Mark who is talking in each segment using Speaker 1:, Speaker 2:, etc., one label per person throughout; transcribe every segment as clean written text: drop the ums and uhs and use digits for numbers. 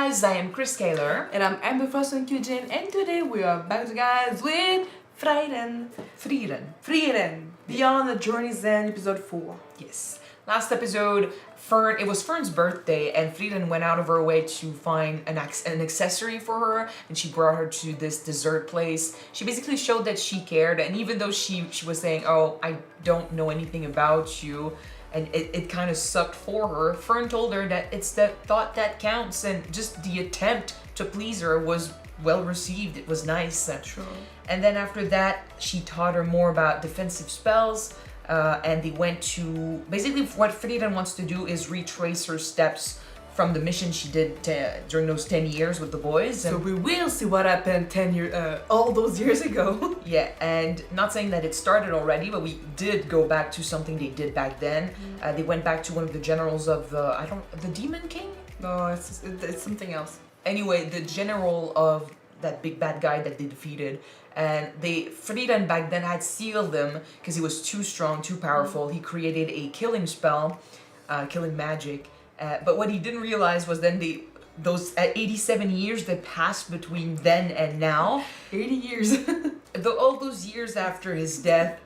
Speaker 1: guys, I am Chris Kaler.
Speaker 2: And I'm Amber from Kyuujin, and today we are back guys with Frieren. Beyond the Journey's End, episode 4.
Speaker 1: Yes. Last episode, it was Fern's birthday, and Frieren went out of her way to find an accessory for her, and she brought her to this dessert place. She basically showed that she cared, and even though she was saying, oh, I don't know anything about you, and it kind of sucked for her, Fern told her that it's the thought that counts, and just the attempt to please her was well received. It was nice.
Speaker 2: True.
Speaker 1: And then after that, she taught her more about defensive spells, and they went to... Basically, what Frieren wants to do is retrace her steps from the mission she did during those 10 years with the boys.
Speaker 2: So we will see what happened 10 years, all those years ago.
Speaker 1: Yeah, and not saying that it started already, but we did go back to something they did back then. They went back to one of the generals of the Demon King?
Speaker 2: No, it's something else.
Speaker 1: Anyway, the general of that big bad guy that they defeated, and Frieren back then had sealed him because he was too strong, too powerful. He created a killing spell, killing magic. But what he didn't realize was then those 87 years that passed between then and now.
Speaker 2: 80 years.
Speaker 1: All those years after his death,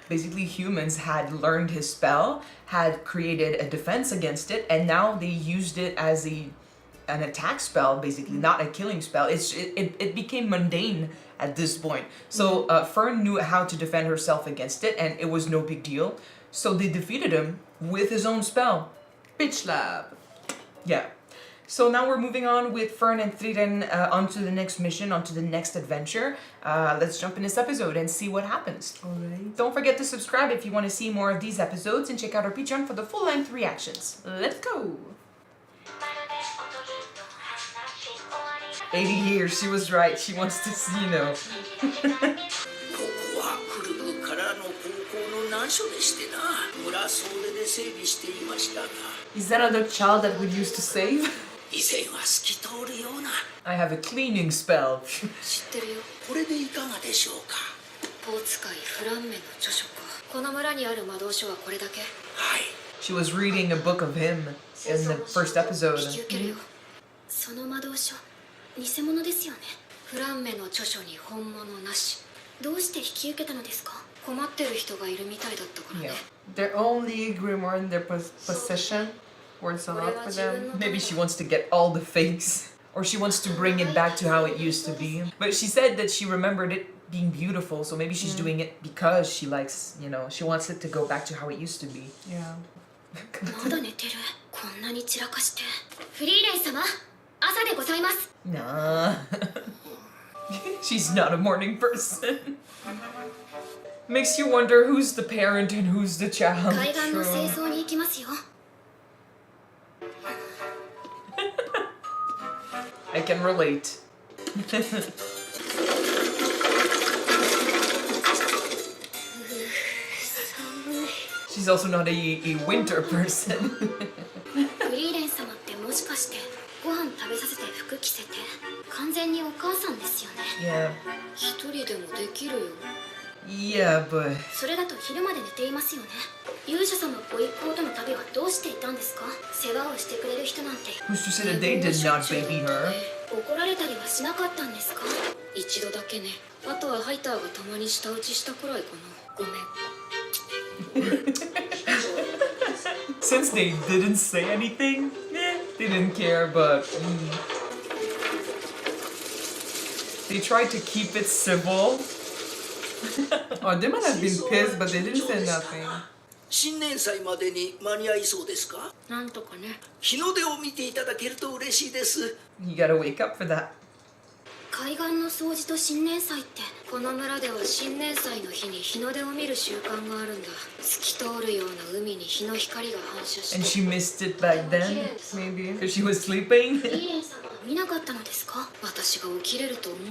Speaker 1: basically humans had learned his spell, had created a defense against it, and now they used it as an attack spell, basically, not a killing spell. It became mundane at this point. So Fern knew how to defend herself against it, and it was no big deal. So they defeated him with his own spell.
Speaker 2: Bitch lab.
Speaker 1: Yeah. So now we're moving on with Fern and Frieren onto the next mission, onto the next adventure. Let's jump in this episode and see what happens.
Speaker 2: Alright.
Speaker 1: Don't forget to subscribe if you want to see more of these episodes, and check out our Patreon for the full-length reactions.
Speaker 2: Let's go.
Speaker 1: 80 years, she was right. She wants to see,
Speaker 2: Is that another child that we used to save?
Speaker 1: I have a cleaning spell. She was reading a book of him in the first episode.
Speaker 3: 偽物ですよね。フランメの著書に本物なし。どうして引き受けたのですか？困ってる人がいるみたいだったからね。
Speaker 2: They're only grimoire in their possession. Words a lot for them.
Speaker 1: Maybe she wants to get all the fakes, or she wants to bring it back to how it used to be. But she said that she remembered it being beautiful, so maybe she's doing it because she likes, she wants it to go back to how it used to be.
Speaker 2: Yeah.
Speaker 3: まだ寝てる。こんなに散らかして。フリーレン様、朝でございます。
Speaker 1: Nah. She's not a morning person. Makes you wonder who's the parent and who's the child.
Speaker 3: 海岸の清掃に行きますよ。
Speaker 1: I can relate. She's also not a winter person.
Speaker 3: フリーレン様ってもしかしてご飯食べさせて服着せて完全にお母さんですよね。
Speaker 1: Yeah.
Speaker 3: 一人でもできるよ。
Speaker 1: Yeah, but...
Speaker 3: それだと昼まで寝ていますよね。勇者様ご一行との旅はどうしていたんですか？世話をしてくれる人なんて。
Speaker 1: Who's to say that they did not baby her?
Speaker 3: 怒られたりはしなかったんですか？一度だけね。あとはハイターがたまに舌打ちしたくらいかな。ごめん。
Speaker 1: Since they didn't say anything, they didn't care, but... They tried to keep it civil.
Speaker 2: Oh, they might have been pissed, but they didn't say nothing.
Speaker 4: 新年祭までに間に合いそうですか？
Speaker 3: なんとかね。
Speaker 4: 日の出を見ていただけると嬉しいです。
Speaker 1: You gotta wake up for that.
Speaker 3: 海岸の掃除と新年祭ってこの村では新年祭の日に日の出を見る習慣があるんだ。透き通るような海に日の光が反射して。
Speaker 1: And she missed it back then?
Speaker 2: Maybe.
Speaker 1: Because she was sleeping?
Speaker 3: フリーレン様見なかったのですか？私が起きれると思う？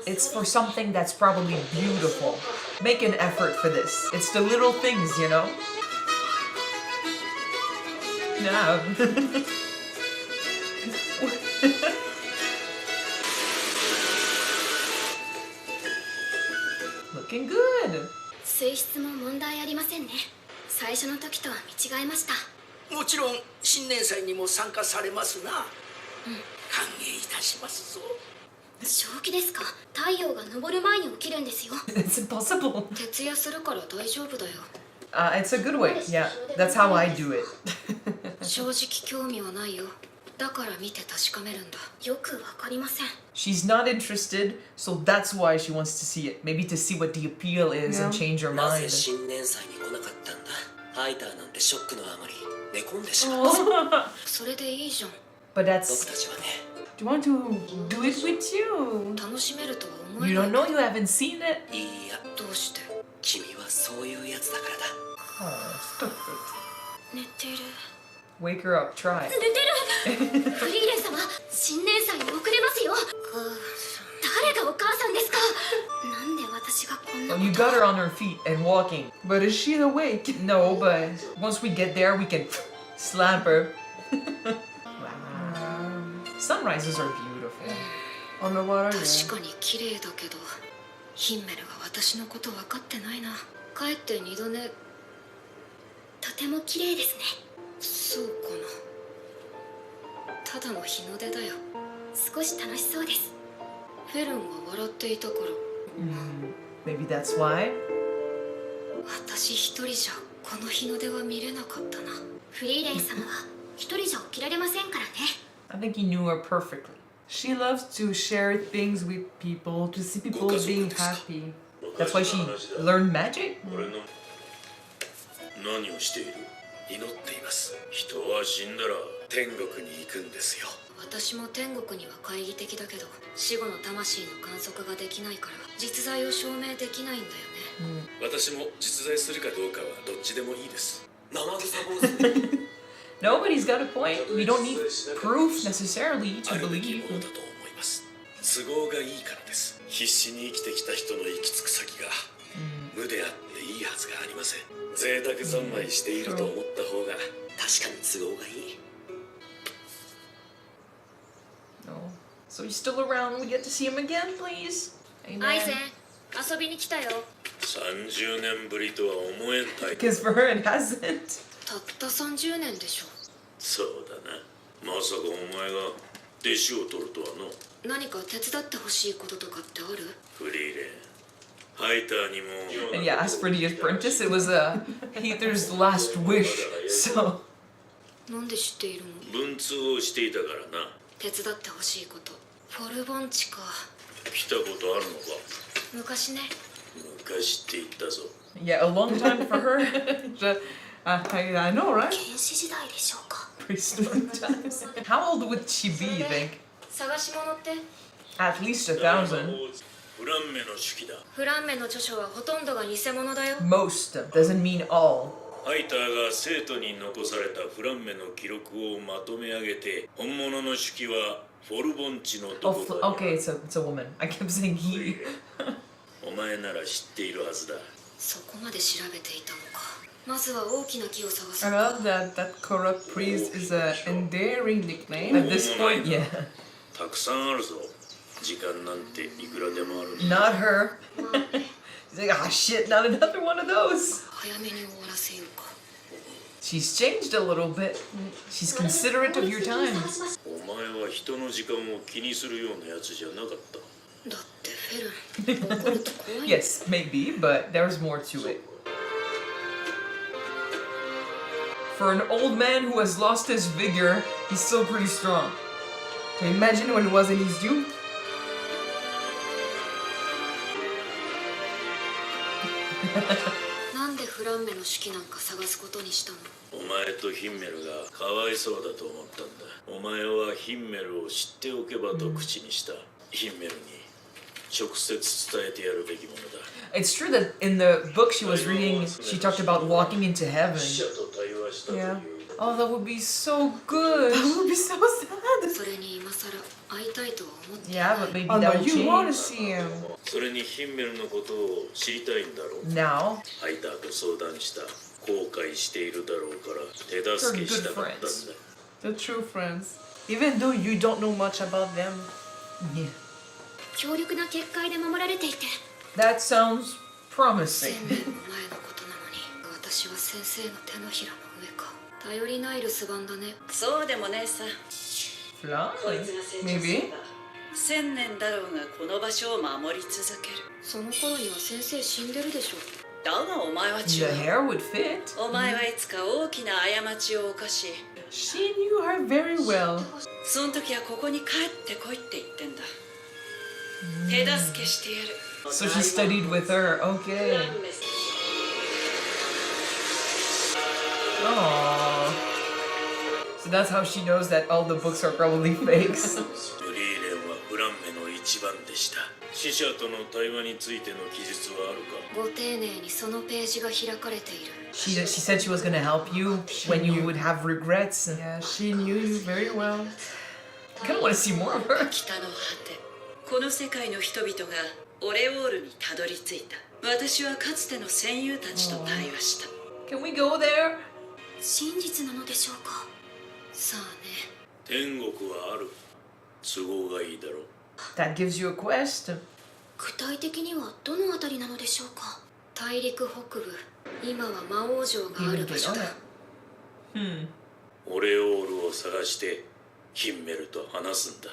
Speaker 1: It's for something that's probably beautiful. Make an effort for this. It's the little things, Yeah. Looking good.
Speaker 3: 水質も問題ありませんね。最初の時とは見違えました。
Speaker 4: もちろん新年祭にも参加されますな。歓迎いたしますぞ。
Speaker 3: 正気ですか？太陽が昇る前に起きるんですよ。
Speaker 1: It's impossible.
Speaker 3: 徹夜するから大丈夫だよ。
Speaker 1: It's a good way. Yeah, that's how I do it.
Speaker 3: 正直興味はないよ。だから見て確かめるんだ。よくわかりません。
Speaker 1: She's not interested, so that's why she wants to see it. Maybe to see what the appeal is and change her
Speaker 5: なぜ
Speaker 1: mind.
Speaker 5: 新年祭に来なかったんだ。ハイターなんてショックのあまり寝込んでしまった。
Speaker 3: それでいいじゃん。
Speaker 1: But
Speaker 5: 僕
Speaker 1: that's...
Speaker 5: たちはね、
Speaker 2: Do you want to do it with you?
Speaker 3: 楽しめるとは思え
Speaker 1: You
Speaker 3: ない。
Speaker 1: don't know, you haven't seen it?
Speaker 5: いいや、
Speaker 3: どうして？
Speaker 5: 君はそういうやつだからだ。
Speaker 1: Oh, stop it.
Speaker 3: 寝てる。
Speaker 1: Wake her up, try.
Speaker 3: 寝てる。フリーレン様、新年祭に遅れますよ。誰がお母さんですか？なんで私がこんな
Speaker 1: Well,
Speaker 3: こ
Speaker 1: you
Speaker 3: と
Speaker 1: got her on her feet and walking.
Speaker 2: But is she awake?
Speaker 1: No, but once we get there, we can slap her. Sunrises are beautiful.
Speaker 2: On the water,
Speaker 3: 確
Speaker 2: yeah.
Speaker 3: かに綺麗だけど、ヒンメルが私のこと分かってないな。帰って二度寝。とても綺麗ですね。そうかな。ただの日の出だよ。少し楽しそうです。フェルンが笑っていたから。
Speaker 1: Maybe that's why.
Speaker 3: 私一人じゃこの日の出は見れなかったな。フリーレン様は一人じゃ起きられませんからね。
Speaker 1: I think he knew her perfectly.
Speaker 2: She loves to share things with people, to see people being happy.
Speaker 1: That's why she learned magic?
Speaker 6: 何をしている？
Speaker 5: 祈っています。
Speaker 6: 人は死んだら天国に行くんですよ。
Speaker 3: 私も天国には懐疑的だけど、死後の魂の観測ができないから実在を証明できないんだよね。
Speaker 6: 私も実在するかどうかはどっちでもいいです。
Speaker 5: 生臭坊主。
Speaker 1: Nobody's got a point. We don't need proof necessarily
Speaker 6: あ
Speaker 1: to
Speaker 6: るべき
Speaker 1: believe.
Speaker 6: ものだと思います。都合がいいからです。必死に生きてきた人の行き着く先が無であっていいはずがありません。贅沢三昧していると思った方が
Speaker 5: 確かに都合がいい。
Speaker 1: No. So he's still around. We get to see him again, please.
Speaker 3: アイ
Speaker 1: Amen.
Speaker 3: ゼン、遊びに来たよ。
Speaker 6: 30年ぶりとは思えんタイプ。
Speaker 1: Because for her, it hasn't.
Speaker 3: たった30年でしょ。
Speaker 6: そうだな。まさかお前が弟子を取るとはの。
Speaker 3: 何か手伝ってほしいこととかってある？
Speaker 6: フリーレン、ハイターにも。
Speaker 1: And yeah, as for the apprentice, it was Heather's last wish. So
Speaker 3: なんで知っているの？
Speaker 6: 文通をしていたからな。
Speaker 3: 手伝ってほしいこと。フォルボンチか。
Speaker 6: 来たことあるのか？
Speaker 3: 昔ね。
Speaker 6: 昔って言ったぞ。
Speaker 1: yeah, a long time for her.
Speaker 2: I know, right?
Speaker 3: 原始時代でしょうか。
Speaker 1: Priesthood times. How old would she be, you think?
Speaker 3: 探し物って？
Speaker 1: At least 1,000.
Speaker 6: フランメの手記だ。
Speaker 3: フランメの著書はほとんどが偽物だよ。
Speaker 1: Most doesn't mean all.
Speaker 6: ハイターが生徒に残されたフランメの記録をまとめ上げて、本物の手記はフォルボンチの
Speaker 1: Oh,
Speaker 6: 男だ。
Speaker 1: okay, it's a woman. I kept saying he.
Speaker 6: お前なら知っているはずだ。
Speaker 3: そこまで調べていたのか。まずは大きな木を探す
Speaker 2: I
Speaker 3: の。
Speaker 2: love that corrupt priest is an endearing nickname.
Speaker 1: At this point, yeah.
Speaker 6: たくさんあるぞ。時間なんていくらでもある。
Speaker 1: Not her.
Speaker 3: まあね、
Speaker 1: He's like, ah, shit, not another one of those.
Speaker 3: 早めに終わらせようか。
Speaker 1: She's changed a little bit. She's considerate of your time.
Speaker 6: お前は人の時間を気にするようなやつじゃなかった。
Speaker 3: だってフェルン、怒ると怖い。
Speaker 1: Yes, maybe, but there's more to it. For an old man who has lost his vigor, he's still pretty strong.
Speaker 2: So imagine when he was in his youth.
Speaker 3: なんでフランメの手記なんか探すことにしたの？
Speaker 6: お前とヒンメルがかわいそうだと思ったんだ。お前はヒンメルを知っておけばと口にした。ヒンメルに直接伝えてやるべきものだ。
Speaker 1: It's true that in the book she was reading, she talked about walking into heaven.
Speaker 6: 死者と対話したという。
Speaker 2: Yeah.
Speaker 1: Oh, that would be so good.
Speaker 2: That would be so sad.
Speaker 3: それに今さら会いたいとは思ってい
Speaker 1: Yeah,
Speaker 3: ない。
Speaker 1: but maybe
Speaker 2: Oh
Speaker 1: that
Speaker 2: no,
Speaker 1: will
Speaker 2: you want to
Speaker 1: change.
Speaker 2: see him.
Speaker 6: それにヒンメルのことを知りたいんだろう。
Speaker 1: Now,
Speaker 6: ハイターと相談した。後悔しているだろうから手助けしたかったんだ。
Speaker 2: The true friends. Even though you don't know much about them.
Speaker 1: yeah,
Speaker 3: 強力な結界で守られていて、
Speaker 1: that sounds
Speaker 3: 1000
Speaker 1: promising.
Speaker 3: 年も前のことなのに、私は先生の手のひらの上か。頼りない留守番だね。そうでもねえさ。
Speaker 2: Maybe.
Speaker 7: 1000年だろうがこの場所を守り続ける。
Speaker 3: その頃には先生死んでるでしょ。
Speaker 7: だがお前は違
Speaker 1: The
Speaker 7: う。
Speaker 1: hair would fit.
Speaker 7: お前はいつか大きな過ちを犯し、
Speaker 2: She knew her very well.
Speaker 7: その時はここに帰ってこいって言ってんだ。手助けしてやる。
Speaker 1: So she studied with her. Okay. Aww. So that's how she knows that all the books are probably fakes.
Speaker 6: フリーレンはフランメの一番でした。死者との対話についての記述はあるか？
Speaker 3: ご丁寧にそのページが開かれている。
Speaker 1: She said she was gonna help you when you would have regrets.
Speaker 2: Yeah, she knew you very well.
Speaker 1: I kind of want to see more of her.
Speaker 7: 北の果て、この世界の人々がオレオールにたどり着いた。私はかつての戦友たちと対話した。
Speaker 1: Can we go there?
Speaker 3: 真実なのでしょうか。さあね。
Speaker 6: 天国はある。都合がいいだろう。
Speaker 1: That gives you a quest.
Speaker 3: 具体的にはどのあたりなのでしょうか。大陸北部。今は魔王城がある場所だ。
Speaker 6: オレオールを探してヒンメルと話すんだ。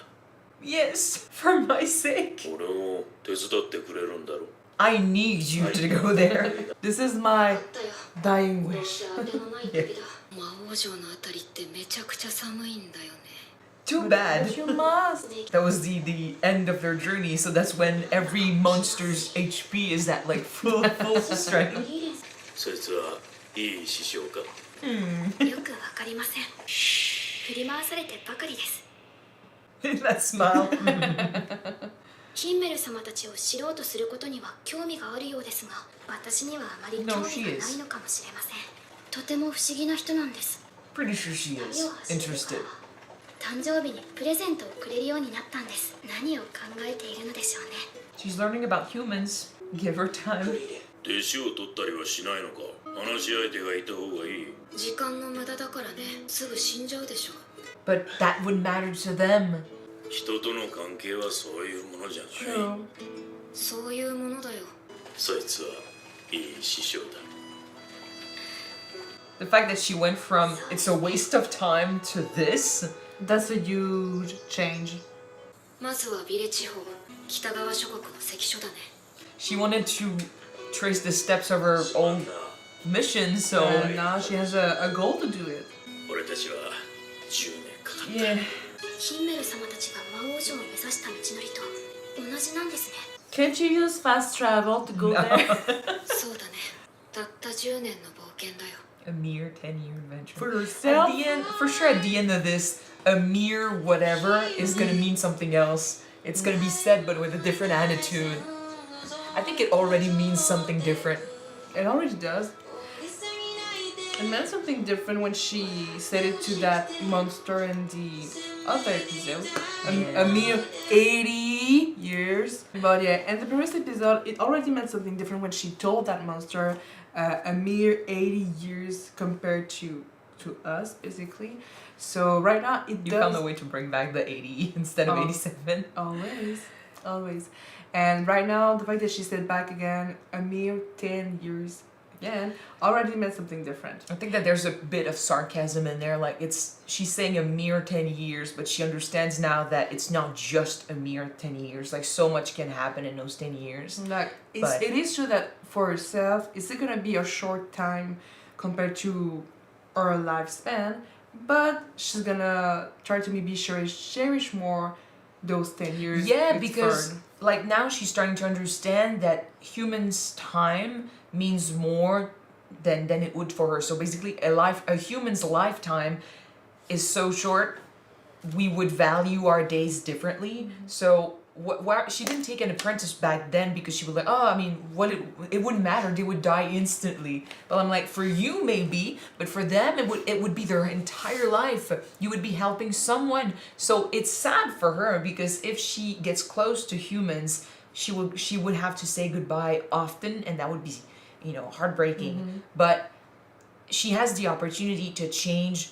Speaker 1: Yes, for my sake.
Speaker 6: 俺を手伝ってくれるんだろう。
Speaker 1: I need you to go there.
Speaker 2: This is my
Speaker 3: あったよ。
Speaker 2: dying
Speaker 3: こう
Speaker 2: wish.
Speaker 3: して当てのない時だ。魔王城のあたりってめちゃくちゃ寒いんだよね。
Speaker 1: Too bad.
Speaker 2: You must.
Speaker 1: That was the end of their journey, so that's when every monster's HP is at like full strength.
Speaker 3: フリーレンさ
Speaker 6: そいつはいい師匠か？
Speaker 3: ん、よくわかりません。振り回されてばかりです。
Speaker 1: That smile.
Speaker 3: ヒンメル様たちを知ろうとすることには興味があるようですが、私にはあまり興
Speaker 1: No, she
Speaker 3: 味がないのかもしれません。とても不思議な人なんです。
Speaker 1: Pretty sure she
Speaker 3: 旅を
Speaker 1: is
Speaker 3: 始めてから
Speaker 1: interested.
Speaker 3: 誕生日にプレゼントをくれるようになったんです。何を考えているのでしょうね。
Speaker 1: She's learning about humans. Give her time.
Speaker 6: 弟子を取ったりはしないのか？話し相手がいた方がいい。
Speaker 3: 時間の無駄だからね。すぐ死んじゃうでしょ。
Speaker 1: But that would matter to them.
Speaker 6: 人との関係はそういうものじゃない。
Speaker 2: True.
Speaker 3: そういうものだよ。
Speaker 6: そいつはいい師匠だ。
Speaker 1: The fact that she went from it's a waste of time to this.
Speaker 2: That's a huge change.
Speaker 3: まずはビレ地方、北側諸国の関所だね。
Speaker 1: She wanted to trace the steps of her old mission, so
Speaker 2: And now she has a goal to do it.
Speaker 6: 俺たちは10年かかった。
Speaker 1: yeah.
Speaker 3: ヒンメル様たちが魔王城を目指した道のりと同じなんですね。
Speaker 2: Can't you use fast travel to go there?
Speaker 3: そうだね。たった10年の冒険だよ。
Speaker 1: A mere 10-year adventure.
Speaker 2: For
Speaker 1: At
Speaker 2: yourself?
Speaker 1: the end, for sure, at the end of this, a mere whatever is gonna mean something else. It's gonna be said, but with a different attitude. I think it already means something different.
Speaker 2: It already does. It meant something different when she said it to that monster in the other episode. A mere 80 years. But yeah, in the previous episode, it already meant something different when she told that monster a mere 80 years compared to us, basically. So right now, it
Speaker 1: You
Speaker 2: does...
Speaker 1: found a way to bring back the 80 instead of
Speaker 2: Oh.
Speaker 1: 87.
Speaker 2: Always, always. And right now, the fact that she said back again, a mere 10 years again, already meant something different.
Speaker 1: I think that there's a bit of sarcasm in there, like she's saying a mere 10 years, but she understands now that it's not just a mere 10 years, like so much can happen in those 10 years.
Speaker 2: Like,
Speaker 1: But-
Speaker 2: it is true that for herself, it's gonna be a short time compared to her lifespan, but she's gonna try to maybe cherish more those 10 years.
Speaker 1: Yeah,
Speaker 2: with
Speaker 1: because
Speaker 2: Fern.
Speaker 1: like now she's starting to understand that humans' time means more than it would for her. So basically, a human's lifetime is so short, we would value our days differently. So why she didn't take an apprentice back then because she was like, oh, I mean, it wouldn't matter, they would die instantly. But I'm like, for you maybe, but for them it would be their entire life. You would be helping someone. So it's sad for her because if she gets close to humans, she would have to say goodbye often, and that would be, heartbreaking. But she has the opportunity to change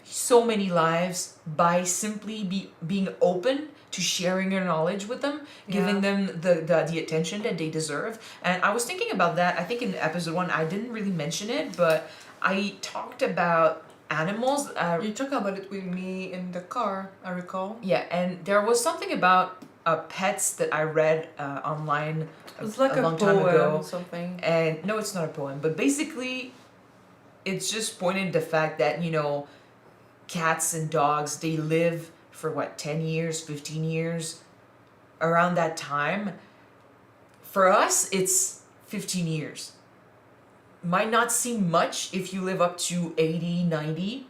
Speaker 1: so many lives by simply being open to sharing your knowledge with them, giving them the attention that they deserve. And I was thinking about that. I think in episode 1 I didn't really mention it, but I talked about animals.
Speaker 2: You talk about it with me in the car, I recall.
Speaker 1: Yeah, and there was something about pets that I read online
Speaker 2: It's like
Speaker 1: a
Speaker 2: a
Speaker 1: long
Speaker 2: poem
Speaker 1: time ago.
Speaker 2: or something.
Speaker 1: And no, it's not a poem, but basically, it's just pointing the fact that, you know, cats and dogs, they live for what, 10 years, 15 years, around that time. For us, it's 15 years. Might not seem much if you live up to 80, 90,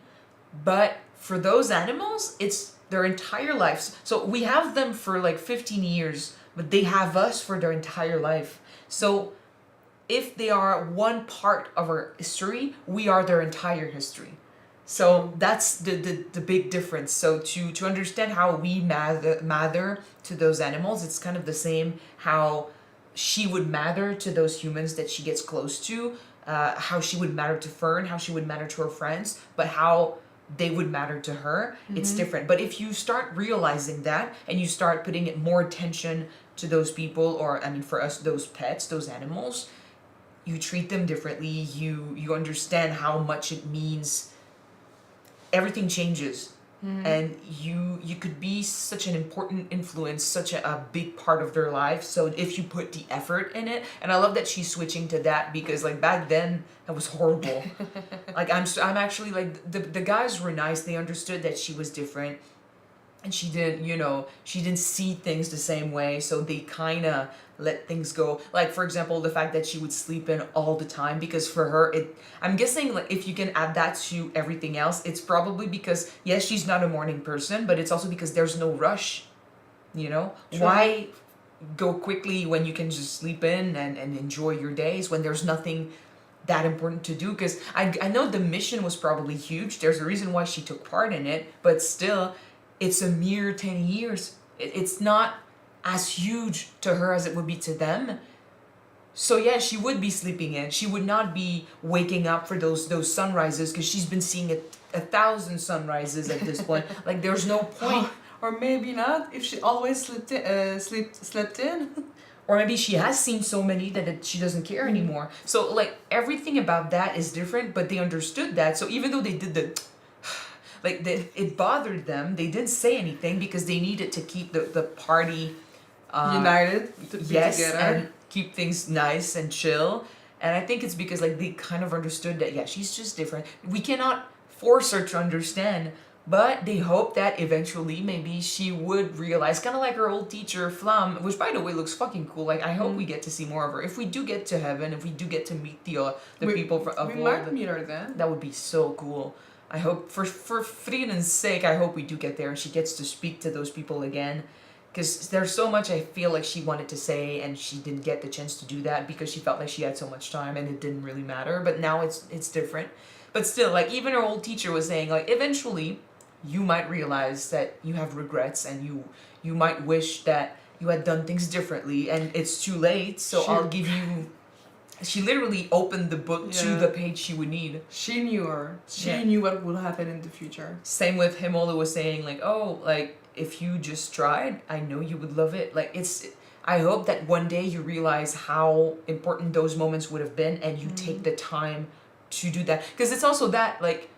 Speaker 1: but for those animals, it's their entire lives. So we have them for like 15 years, but they have us for their entire life. So if they are one part of our history, we are their entire history. So that's the big difference. So to understand how we matter to those animals, it's kind of the same how she would matter to those humans that she gets close to, how she would matter to Fern, how she would matter to her friends, but how they would matter to her, it's different. But if you start realizing that and you start putting it more attention to those people, or I mean for us, those pets, those animals, you treat them differently, you understand how much it means. Everything changes. And you could be such an important influence, such a big part of their life. So if you put the effort in it, and I love that she's switching to that, because like back then that was horrible. Like I'm actually like the guys were nice. They understood that she was different, and she didn't see things the same way. So they kind of let things go. Like for example, the fact that she would sleep in all the time, because for her I'm guessing like if you can add that to everything else, it's probably because yes, she's not a morning person, but it's also because there's no rush, you know. True. Why go quickly when you can just sleep in and enjoy your days when there's nothing that important to do? Because I know the mission was probably huge. There's a reason why she took part in it, but still it's a mere 10 years. It's not as huge to her as it would be to them. So yeah, she would be sleeping in. She would not be waking up for those sunrises, because she's been seeing 1,000 sunrises at this point. Like there's no point.
Speaker 2: Or maybe not, if she always slept in.
Speaker 1: Or maybe she has seen so many that she doesn't care anymore. So like everything about that is different, but they understood that. So even though they did it bothered them, they didn't say anything because they needed to keep the party
Speaker 2: united, to be together,
Speaker 1: and keep things nice and chill. And I think it's because like they kind of understood that she's just different. We cannot force her to understand, but they hope that eventually maybe she would realize, kind of like her old teacher Flam, which by the way looks fucking cool. Like I hope we get to see more of her. If we do get to heaven, if we do get to meet the people of old,
Speaker 2: we might meet her then.
Speaker 1: That would be so cool. I hope for Frieren's sake, I hope we do get there and she gets to speak to those people again. Because there's so much I feel like she wanted to say and she didn't get the chance to do that because she felt like she had so much time and it didn't really matter. But now it's different. But still, like even her old teacher was saying, like eventually you might realize that you have regrets and you might wish that you had done things differently and it's too late. So I'll give you... She literally opened the book to the page she would need.
Speaker 2: She knew her. She knew what would happen in the future.
Speaker 1: Same with Himola was saying, like, oh, like, if you just tried, I know you would love it. Like, I hope that one day you realize how important those moments would have been and you take the time to do that. Because it's also that, like,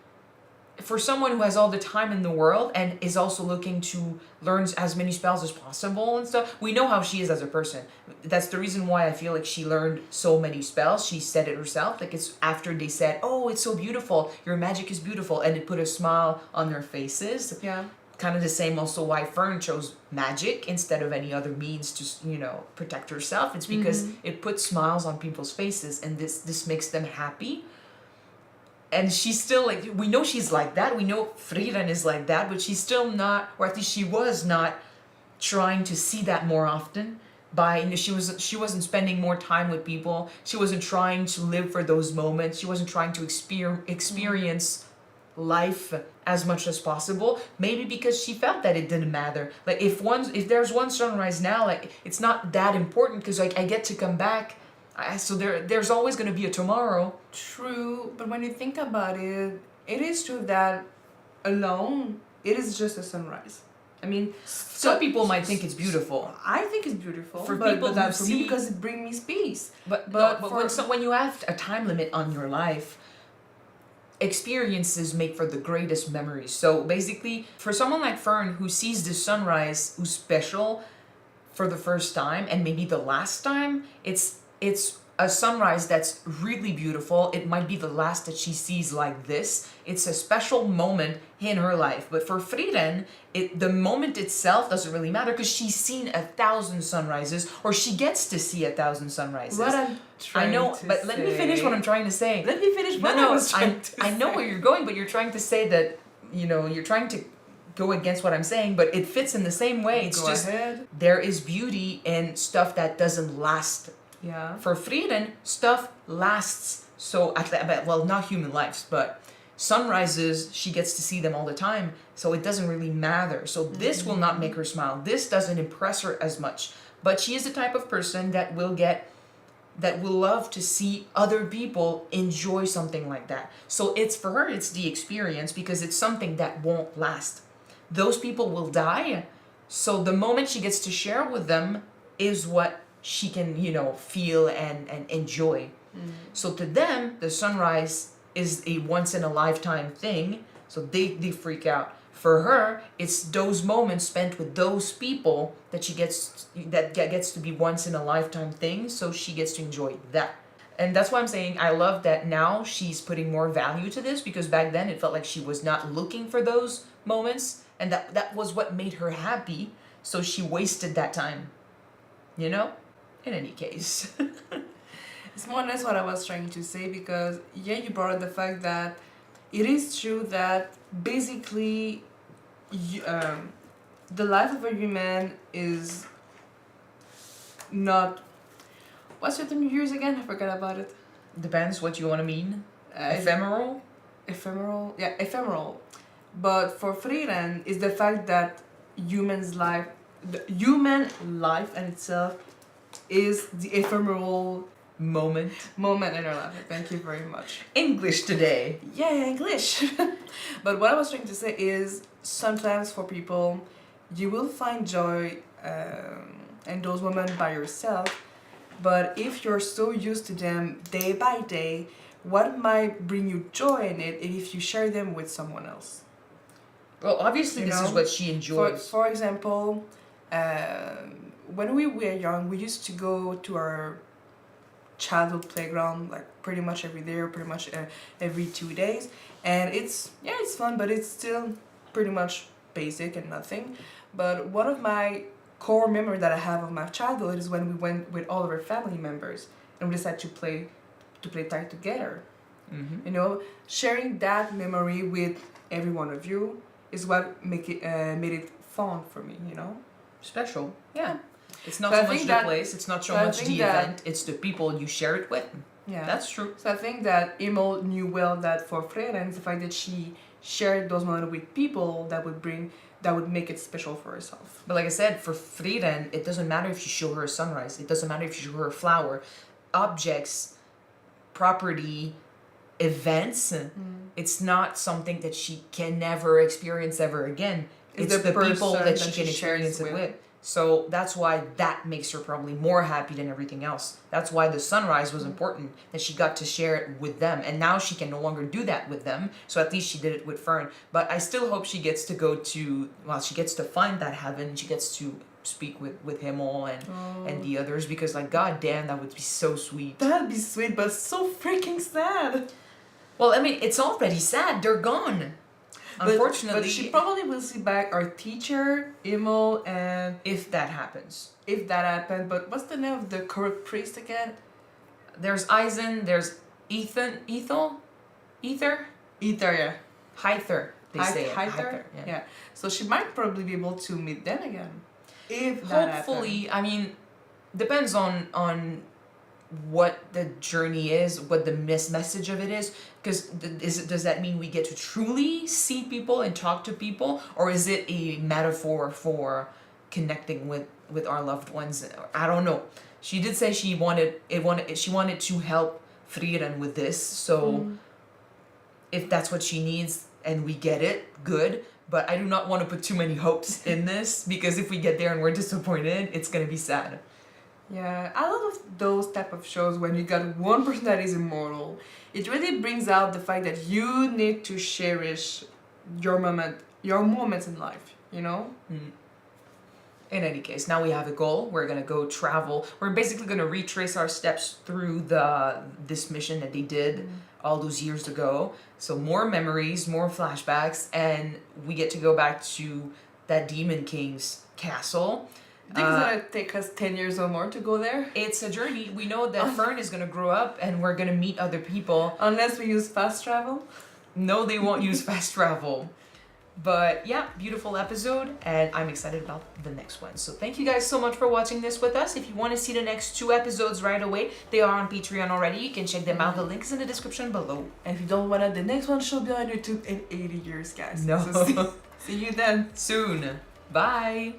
Speaker 1: for someone who has all the time in the world and is also looking to learn as many spells as possible and stuff, we know how she is as a person. That's the reason why I feel like she learned so many spells. She said it herself. Like it's after they said, oh, it's so beautiful. Your magic is beautiful. And it put a smile on their faces.
Speaker 2: Yeah.
Speaker 1: Kind of the same also why Fern chose magic instead of any other means to, protect herself. It's because it puts smiles on people's faces and this makes them happy. And she's still like, we know she's like that. We know Frieren is like that, but she's still not, or at least she was not trying to see that more often. She wasn't spending more time with people. She wasn't trying to live for those moments. She wasn't trying to experience life as much as possible. Maybe because she felt that it didn't matter. Like if there's one sunrise now, like it's not that important because like I get to come back. So there's always going to be a tomorrow.
Speaker 2: True, but when you think about it, it is true that alone, it is just a sunrise. I mean,
Speaker 1: some people might think it's beautiful.
Speaker 2: I think it's beautiful
Speaker 1: for people
Speaker 2: but
Speaker 1: who
Speaker 2: for me because it brings me peace.
Speaker 1: But when you have a time limit on your life, experiences make for the greatest memories. So basically, for someone like Fern who sees the sunrise, who's special for the first time and maybe the last time, it's a sunrise that's really beautiful. It might be the last that she sees like this. It's a special moment in her life. But for Frieren, the moment itself doesn't really matter because she's seen 1,000 sunrises, or she gets to see 1,000 sunrises.
Speaker 2: What I'm trying
Speaker 1: I know,
Speaker 2: to
Speaker 1: but let me finish what I'm trying to say.
Speaker 2: Let me finish what I was trying to say.
Speaker 1: I know where you're going, but you're trying to say that, you're trying to go against what I'm saying, but it fits in the same way. It's
Speaker 2: Go
Speaker 1: just
Speaker 2: ahead.
Speaker 1: there is beauty in stuff that doesn't last.
Speaker 2: Yeah.
Speaker 1: For Frieren, stuff lasts. So, well, not human lives, but sunrises, she gets to see them all the time. So it doesn't really matter. So this will not make her smile. This doesn't impress her as much. But she is the type of person that will love to see other people enjoy something like that. So it's for her, it's the experience because it's something that won't last. Those people will die. So the moment she gets to share with them is what she can, feel and enjoy. So to them, the sunrise is a once in a lifetime thing. So they freak out. For her, it's those moments spent with those people that gets to be once in a lifetime thing. So she gets to enjoy that. And that's why I'm saying I love that now she's putting more value to this, because back then it felt like she was not looking for those moments, and that was what made her happy. So she wasted that time. In any case.
Speaker 2: It's more or less what I was trying to say, because you brought up the fact that it is true that basically the life of a human is not... What's your term you use again? I forgot about it.
Speaker 1: Depends what you want to mean. Ephemeral?
Speaker 2: Ephemeral. Yeah, ephemeral. But for Frieren, is the fact that the human life in itself is the ephemeral moment in our life. Thank you very much.
Speaker 1: English today.
Speaker 2: Yeah, English. But what I was trying to say is, sometimes for people, you will find joy in those moments by yourself. But if you're so used to them day by day, what might bring you joy in it if you share them with someone else?
Speaker 1: Well, obviously this is what she enjoys.
Speaker 2: For example, when we were young, we used to go to our childhood playground like pretty much every day, or pretty much every 2 days, and it's fun, but it's still pretty much basic and nothing. But one of my core memory that I have of my childhood is when we went with all of our family members and we decided to play tag together.
Speaker 1: Mm-hmm.
Speaker 2: Sharing that memory with every one of you is what made it fun for me.
Speaker 1: Special. Yeah. It's not
Speaker 2: So
Speaker 1: so much the place, it's not so much the event, it's the people you share it with.
Speaker 2: Yeah,
Speaker 1: that's true.
Speaker 2: So I think that Emil knew well that for Frieren, the fact that she shared those moments with people that would make it special for herself.
Speaker 1: But like I said, for Frieren, it doesn't matter if you show her a sunrise, it doesn't matter if you show her a flower. Objects, property, events, it's not something that she can never experience ever again. It's the people that she can experience it with. So that's why that makes her probably more happy than everything else. That's why the sunrise was important, that she got to share it with them. And now she can no longer do that with them. So at least she did it with Fern. But I still hope she gets to she gets to find that heaven. She gets to speak with Himmel and the others, because like, god damn, that would be so sweet.
Speaker 2: That'd be sweet, but so freaking sad.
Speaker 1: Well, I mean, it's already sad. They're gone. Unfortunately,
Speaker 2: but she probably will see back our teacher, Emil, and
Speaker 1: if that happens.
Speaker 2: If that happened, but what's the name of the corrupt priest again?
Speaker 1: There's Eisen, there's Ether,
Speaker 2: yeah.
Speaker 1: Hyther, they say it.
Speaker 2: Hyther? Yeah. So she might probably be able to meet them again. If that
Speaker 1: hopefully,
Speaker 2: happened.
Speaker 1: I mean, depends on what the journey is, what the message of it is, because does that mean we get to truly see people and talk to people, or is it a metaphor for connecting with our loved ones? I don't know. She did say she wanted to help Frieren with this, so if that's what she needs and we get it, good. But I do not want to put too many hopes in this, because if we get there and we're disappointed, it's gonna be sad.
Speaker 2: Yeah, I love those type of shows when you got one person that is immortal. It really brings out the fact that you need to cherish your moments in life, you know?
Speaker 1: In any case, now we have a goal. We're gonna go travel. We're basically gonna retrace our steps through this mission that they did all those years ago. So more memories, more flashbacks, and we get to go back to that Demon King's castle.
Speaker 2: I think it's gonna take us 10 years or more to go there.
Speaker 1: It's a journey. We know that Fern is gonna grow up and we're gonna meet other people.
Speaker 2: Unless we use fast travel.
Speaker 1: No, they won't use fast travel. But yeah, beautiful episode, and I'm excited about the next one. So thank you guys so much for watching this with us. If you want to see the next 2 episodes right away, they are on Patreon already. You can check them out. The link is in the description below.
Speaker 2: And if you don't want it, the next one should be on YouTube in 80 years, guys.
Speaker 1: No.
Speaker 2: So see you then.
Speaker 1: Soon. Bye.